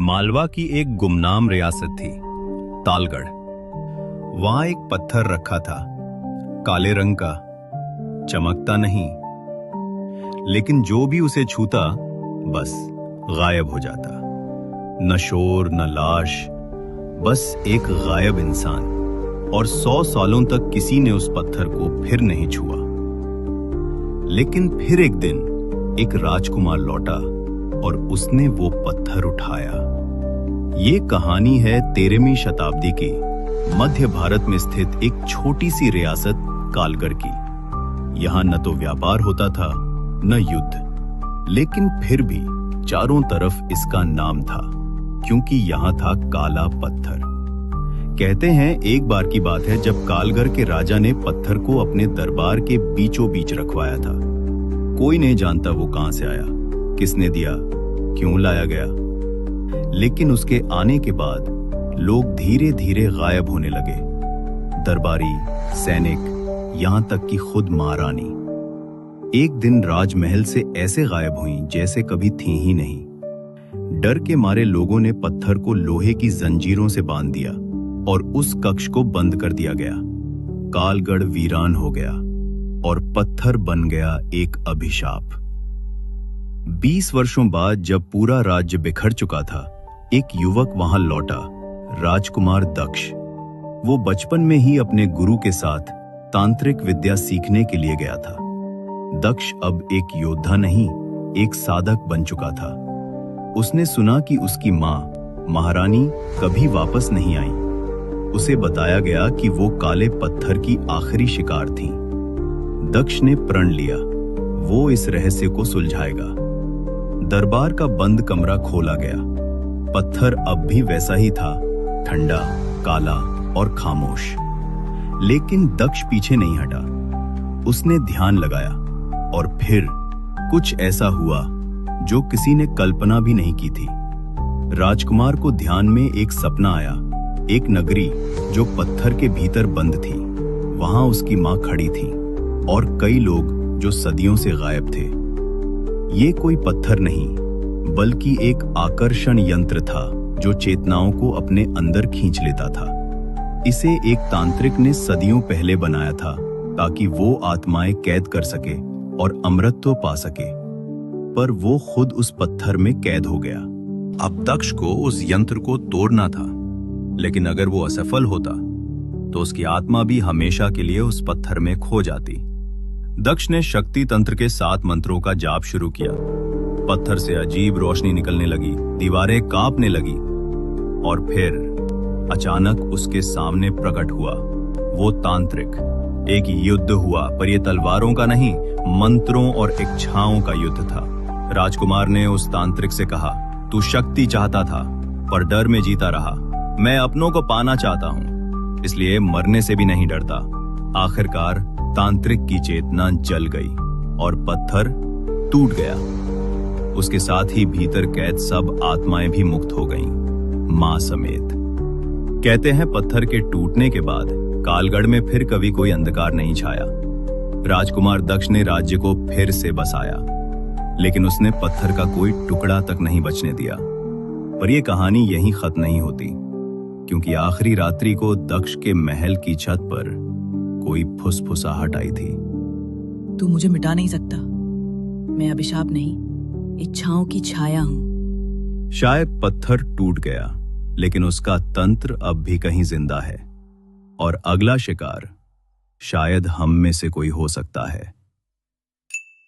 मालवा की एक गुमनाम रियासत थी, तालगढ़। वहां एक पत्थर रखा था, काले रंग का, चमकता नहीं, लेकिन जो भी उसे छूता बस गायब हो जाता। न शोर न लाश, बस एक गायब इंसान। और 100 सालों तक किसी ने उस पत्थर को फिर नहीं छुआ। लेकिन फिर एक दिन एक राजकुमार लौटा और उसने वो पत्थर उठाया। ये कहानी है 13वीं शताब्दी की, मध्य भारत में स्थित एक छोटी सी रियासत कालगढ़ की। यहां न तो व्यापार होता था न युद्ध, लेकिन फिर भी चारों तरफ इसका नाम था, क्योंकि यहां था काला पत्थर। कहते हैं एक बार की बात है जब कालगढ़ के राजा ने पत्थर को अपने दरबार के बीचों बीच रखवाया था। कोई नहीं जानता वो कहां से आया, किसने दिया, क्यों लाया गया। लेकिन उसके आने के बाद लोग धीरे धीरे गायब होने लगे। दरबारी, सैनिक, यहां तक कि खुद महारानी एक दिन राजमहल से ऐसे गायब हुई जैसे कभी थी ही नहीं। डर के मारे लोगों ने पत्थर को लोहे की जंजीरों से बांध दिया और उस कक्ष को बंद कर दिया गया। कालगढ़ वीरान हो गया और पत्थर बन गया एक अभिशाप। 20 वर्षों बाद जब पूरा राज्य बिखर चुका था, एक युवक वहां लौटा, राजकुमार दक्ष। वो बचपन में ही अपने गुरु के साथ तांत्रिक विद्या सीखने के लिए गया था। दक्ष अब एक योद्धा नहीं, एक साधक बन चुका था। उसने सुना कि उसकी मां महारानी कभी वापस नहीं आई। उसे बताया गया कि वो काले पत्थर की आखिरी शिकार थी। दक्ष ने प्रण लिया, वो इस रहस्य को सुलझाएगा। दरबार का बंद कमरा खोला गया। पत्थर अब भी वैसा ही था, ठंडा, काला और खामोश। लेकिन दक्ष पीछे नहीं हटा। उसने ध्यान लगाया और फिर कुछ ऐसा हुआ जो किसी ने कल्पना भी नहीं की थी। राजकुमार को ध्यान में एक सपना आया, एक नगरी जो पत्थर के भीतर बंद थी। वहां उसकी मां खड़ी थी और कई लोग जो सदियों से गायब थे। ये कोई पत्थर नहीं, बल्कि एक आकर्षण यंत्र था जो चेतनाओं को अपने अंदर खींच लेता था। इसे एक तांत्रिक ने सदियों पहले बनाया था ताकि वो आत्माएं कैद कर सके और अमरत्व पा सके। पर वो खुद उस पत्थर में कैद हो गया। अब दक्ष को उस यंत्र को तोड़ना था, लेकिन अगर वो असफल होता तो उसकी आत्मा भी हमेशा के लिए उस पत्थर में खो जाती। दक्ष ने शक्ति तंत्र के 7 मंत्रों का जाप शुरू किया। पत्थर से अजीब रोशनी निकलने लगी, दीवारें कांपने लगी और फिर अचानक उसके सामने प्रकट हुआ वो तांत्रिक। एक युद्ध हुआ, पर यह तलवारों का नहीं, मंत्रों और इच्छाओं का युद्ध था। राजकुमार ने उस तांत्रिक से कहा, तू शक्ति चाहता था पर डर में जीता रहा। मैं अपनों को पाना चाहता हूं, इसलिए मरने से भी नहीं डरता। आखिरकार तांत्रिक की चेतना जल गई और पत्थर टूट गया। उसके साथ ही भीतर कैद सब आत्माएं भी मुक्त हो गईं, मां समेत। कहते हैं पत्थर के टूटने के बाद कालगढ़ में फिर कभी कोई अंधकार नहीं छाया। राजकुमार दक्ष ने राज्य को फिर से बसाया, लेकिन उसने पत्थर का कोई टुकड़ा तक नहीं बचने दिया। पर यह कहानी यहीं खत्म नहीं होती, क्योंकि आखिरी रात्रि को दक्ष के महल की छत पर कोई फुसफुसाहट आई थी। तू मुझे मिटा नहीं सकता। मैं अभिशाप नहीं, इच्छाओं की छाया हूं। शायद पत्थर टूट गया, लेकिन उसका तंत्र अब भी कहीं जिंदा है और अगला शिकार शायद हम में से कोई हो सकता है।